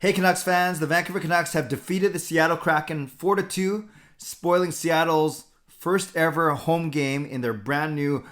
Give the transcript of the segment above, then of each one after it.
Hey Canucks fans, the Vancouver Canucks have defeated the Seattle Kraken 4-2, spoiling Seattle's first ever home game in their brand new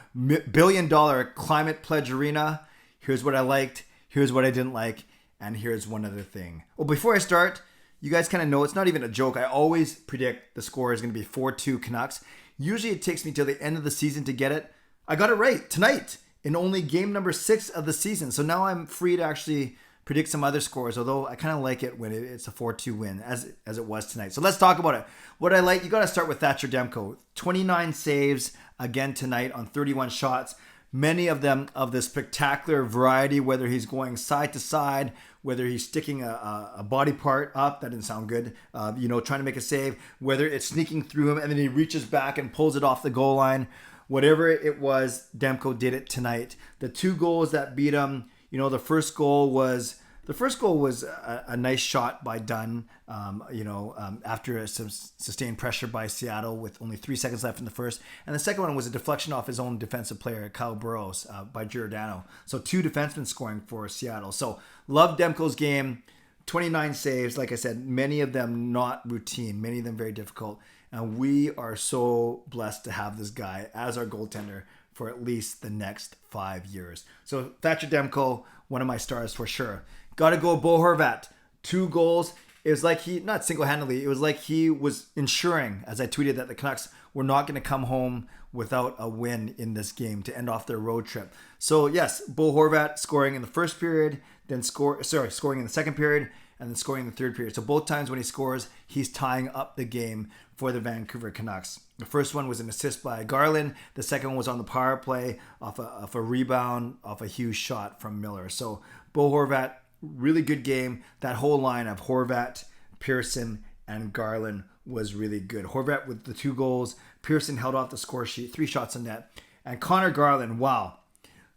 billion-dollar Climate Pledge Arena. Here's what I liked, here's what I didn't like, and here's one other thing. Well, before I start, you guys kind of know it's not even a joke. I always predict the score is going to be 4-2 Canucks. Usually it takes me till the end of the season to get it. I got it right tonight in only game number 6 of the season. So now I'm free to actually predict some other scores, although I kind of like it when it's a 4-2 win, as it was tonight. So let's talk about it. What I like, you got to start with Thatcher Demko. 29 saves again tonight on 31 shots. Many of them of the spectacular variety, whether he's going side to side, whether he's sticking a body part up, that didn't sound good, trying to make a save, whether it's sneaking through him and then he reaches back and pulls it off the goal line. Whatever it was, Demko did it tonight. The 2 goals that beat him, the first goal was a nice shot by Dunn, after some sustained pressure by Seattle with only 3 seconds left in the first. And the second one was a deflection off his own defensive player, Kyle Burrows, by Giordano. So 2 defensemen scoring for Seattle. So love Demko's game. 29 saves, like I said, many of them not routine, many of them very difficult. And we are so blessed to have this guy as our goaltender for at least the next 5 years. So Thatcher Demko, one of my stars for sure. Got to go Bo Horvat. 2 goals. It was like he, not single-handedly, it was like he was ensuring, as I tweeted, that the Canucks were not going to come home without a win in this game to end off their road trip. So yes, Bo Horvat scoring in the first period, then scoring in the second period, and then scoring in the third period. So both times when he scores, he's tying up the game for the Vancouver Canucks. The first one was an assist by Garland. The second one was on the power play off a rebound, off a huge shot from Miller. So Bo Horvat, really good game. That whole line of Horvat, Pearson, and Garland was really good. Horvat with the 2 goals. Pearson held off the score sheet, 3 shots on net. And Conor Garland, wow.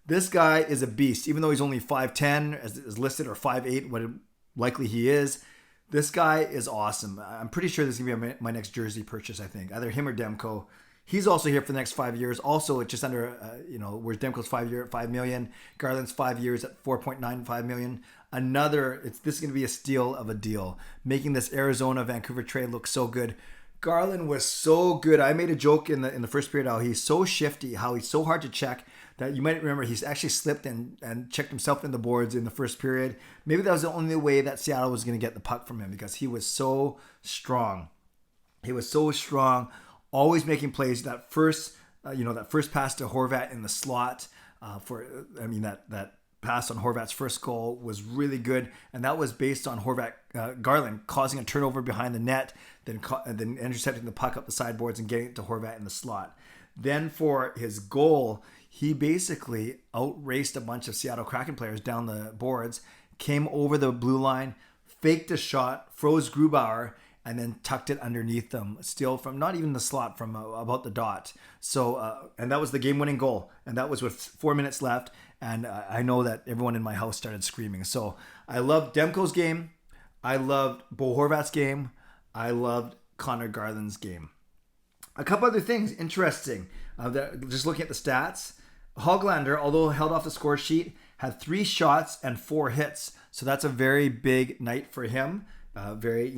This guy is a beast. Even though he's only 5'10", as is listed, or 5'8", what likely he is. This guy is awesome. I'm pretty sure this is going to be my next jersey purchase, I think. Either him or Demko. He's also here for the next 5 years. Also, it's just under, whereas Demko's 5 year at $5 million. Garland's 5 years at $4.95 million. This is going to be a steal of a deal, making this Arizona-Vancouver trade look so good. Garland was so good. I made a joke in the first period how he's so shifty, how he's so hard to check, that you might remember he's actually slipped and checked himself in the boards in the first period. Maybe that was the only way that Seattle was going to get the puck from him, because he was so strong. Always making plays. That first pass to Horvat in the slot that pass on Horvat's first goal was really good, and that was based on Garland causing a turnover behind the net, then intercepting the puck up the sideboards and getting it to Horvat in the slot. Then for his goal, he basically outraced a bunch of Seattle Kraken players down the boards, came over the blue line, faked a shot, froze Grubauer, and then tucked it underneath them, still from not even the slot, from about the dot. So, and that was the game-winning goal, and that was with 4 minutes left. And I know that everyone in my house started screaming. So I loved Demko's game. I loved Bo Horvat's game. I loved Conor Garland's game. A couple other things interesting. Just looking at the stats, Hoglander, although held off the score sheet, had 3 shots and 4 hits. So that's a very big night for him. Very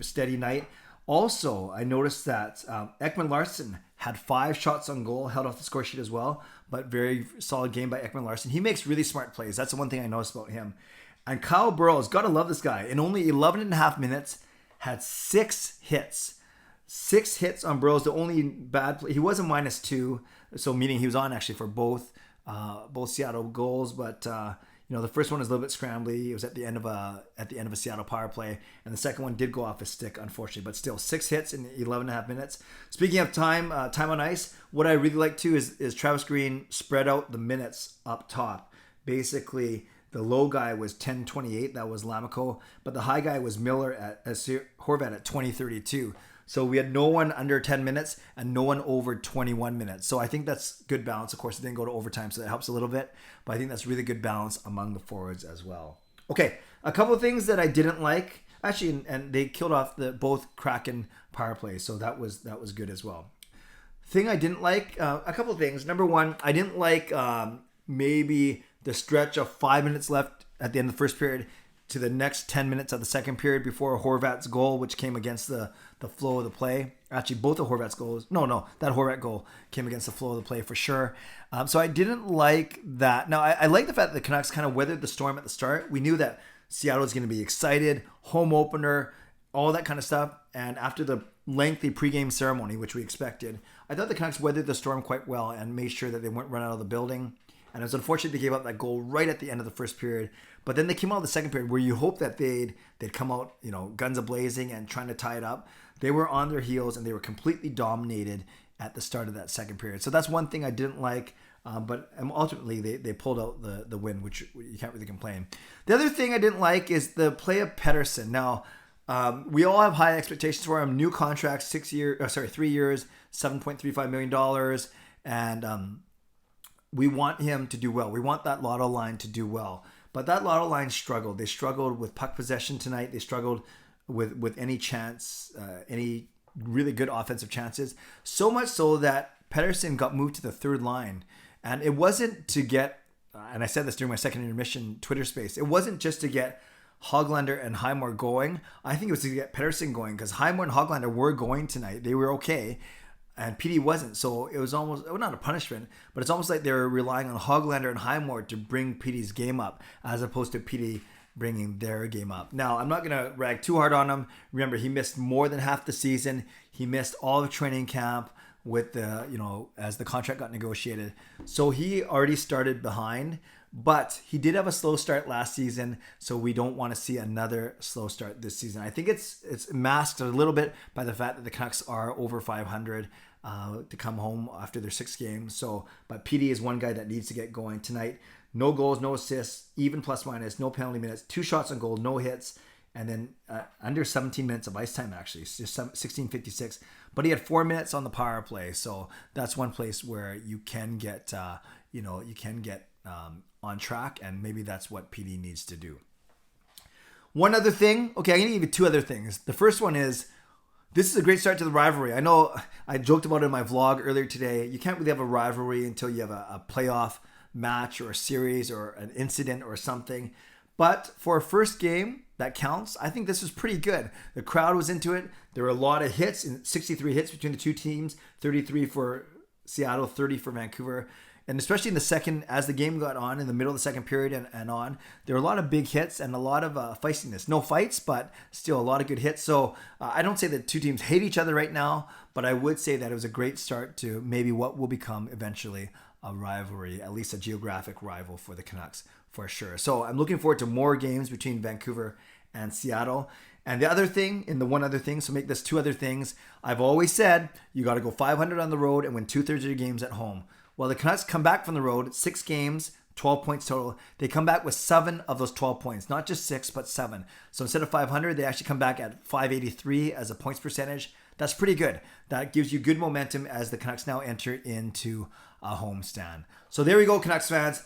steady night. Also, I noticed that Ekman Larsson had 5 shots on goal, held off the score sheet as well, but very solid game by Ekman Larsson. He makes really smart plays. That's the one thing I noticed about him. And Kyle Burrows, gotta love this guy. In only 11 and a half minutes, had 6 hits. 6 hits on Burrows. The only bad play, he was a -2, so meaning he was on actually for both Seattle goals, but the first one was a little bit scrambly. It was at the end of a Seattle power play, and the second one did go off his stick, unfortunately. But still, 6 hits in 11 and a half minutes. Speaking of time on ice, what I really like too is Travis Green spread out the minutes up top. Basically, the low guy was 10:28. That was Lamico, but the high guy was Miller at Horvat at 20:32. So we had no one under 10 minutes and no one over 21 minutes. So I think that's good balance. Of course, it didn't go to overtime, so that helps a little bit. But I think that's really good balance among the forwards as well. Okay, a couple of things that I didn't like. Actually, and they killed off both Kraken power plays, so that was good as well. Thing I didn't like, a couple of things. Number one, I didn't like maybe the stretch of 5 minutes left at the end of the first period to the next 10 minutes of the second period before Horvat's goal, which came against the flow of the play. Actually, both of Horvat's goals. No, that Horvat goal came against the flow of the play for sure. So I didn't like that. Now, I like the fact that the Canucks kind of weathered the storm at the start. We knew that Seattle was going to be excited, home opener, all that kind of stuff. And after the lengthy pregame ceremony, which we expected, I thought the Canucks weathered the storm quite well and made sure that they weren't run out of the building. And it was unfortunate they gave up that goal right at the end of the first period. But then they came out of the second period where you hope that they'd come out, guns a-blazing and trying to tie it up. They were on their heels and they were completely dominated at the start of that second period. So that's one thing I didn't like. But ultimately they pulled out the win, which you can't really complain. The other thing I didn't like is the play of Pettersson. Now, we all have high expectations for him. New contract, 3 years, $7.35 million. And we want him to do well. We want that Lotto line to do well. But that Lotto line struggled. They struggled with puck possession tonight. They struggled with any chance, any really good offensive chances. So much so that Pettersson got moved to the third line. And it wasn't to get, and I said this during my second intermission Twitter space, it wasn't just to get Hoglander and Highmore going. I think it was to get Pettersson going because Highmore and Hoglander were going tonight. They were okay. And PD wasn't. So it was almost, well, not a punishment, but it's almost like they were relying on Hoglander and Highmore to bring PD's game up as opposed to PD bringing their game up. Now, I'm not going to rag too hard on him. Remember, he missed more than half the season. He missed all of training camp with the, as the contract got negotiated. So he already started behind, but he did have a slow start last season. So we don't want to see another slow start this season. I think it's masked a little bit by the fact that the Canucks are over 500 to come home after their 6 games. So, but PD is one guy that needs to get going tonight. No goals, no assists, even plus minus, no penalty minutes, 2 shots on goal, no hits, and then under 17 minutes of ice time, actually, just 16:56. But he had 4 minutes on the power play, so that's one place where you can get, on track, and maybe that's what PD needs to do. One other thing, okay, I'm going to give you 2 other things. The first one is, this is a great start to the rivalry. I know I joked about it in my vlog earlier today. You can't really have a rivalry until you have a playoff match or a series or an incident or something. But for a first game that counts, I think this was pretty good. The crowd was into it. There were a lot of hits, 63 hits between the two teams, 33 for Seattle, 30 for Vancouver. And especially in the second, as the game got on, in the middle of the second period and on, there were a lot of big hits and a lot of feistiness. No fights, but still a lot of good hits. So I don't say that two teams hate each other right now, but I would say that it was a great start to maybe what will become eventually a rivalry, at least a geographic rival for the Canucks for sure. So I'm looking forward to more games between Vancouver and Seattle. And the other thing, and the one other thing, so make this 2 other things. I've always said you got to go 500 on the road and win 2/3 of your games at home. Well, the Canucks come back from the road, 6 games, 12 points total. They come back with 7 of those 12 points, not just 6, but 7. So instead of 500, they actually come back at 583 as a points percentage. That's pretty good. That gives you good momentum as the Canucks now enter into a homestand. So there we go, Canucks fans.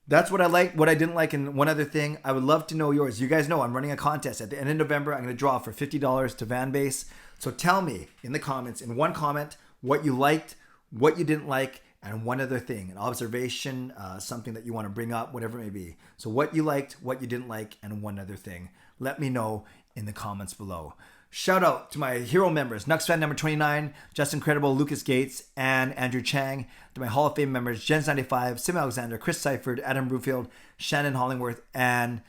That's what I like, what I didn't like, and one other thing. I would love to know yours. You guys know I'm running a contest. At the end of November, I'm going to draw for $50 to VanBase. So tell me in the comments, in one comment, what you liked, what you didn't like, and one other thing, an observation, something that you want to bring up, whatever it may be. So what you liked, what you didn't like, and one other thing. Let me know in the comments below. Shout out to my hero members, nucksfan number 29, Justin Credible, Lucas Gates, and Andrew Chang. To my Hall of Fame members, Jens95, Sim Alexander, Chris Seifert, Adam Brewfield, Shannon Hollingworth, and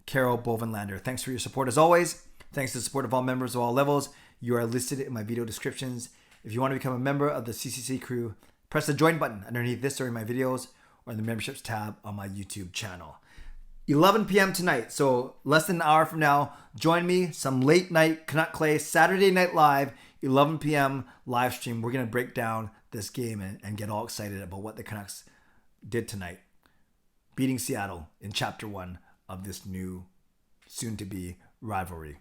Carol Bovenlander. Thanks for your support as always. Thanks to the support of all members of all levels. You are listed in my video descriptions. If you want to become a member of the CCC Crew, press the join button underneath this or in my videos or in the memberships tab on my YouTube channel. 11 p.m. tonight, so less than an hour from now, join me, some late night Canuck Clay, Saturday Night Live, 11 p.m. live stream. We're going to break down this game and get all excited about what the Canucks did tonight, beating Seattle in Chapter 1 of this new, soon-to-be rivalry.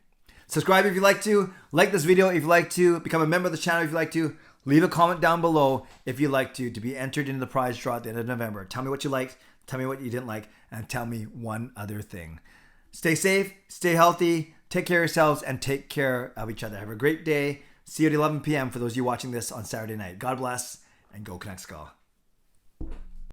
Subscribe if you'd like to, like this video if you'd like to, become a member of the channel if you'd like to, leave a comment down below if you'd like to be entered into the prize draw at the end of November. Tell me what you liked, tell me what you didn't like, and tell me one other thing. Stay safe, stay healthy, take care of yourselves, and take care of each other. Have a great day. See you at 11 p.m. for those of you watching this on Saturday night. God bless, and go Canucks Go.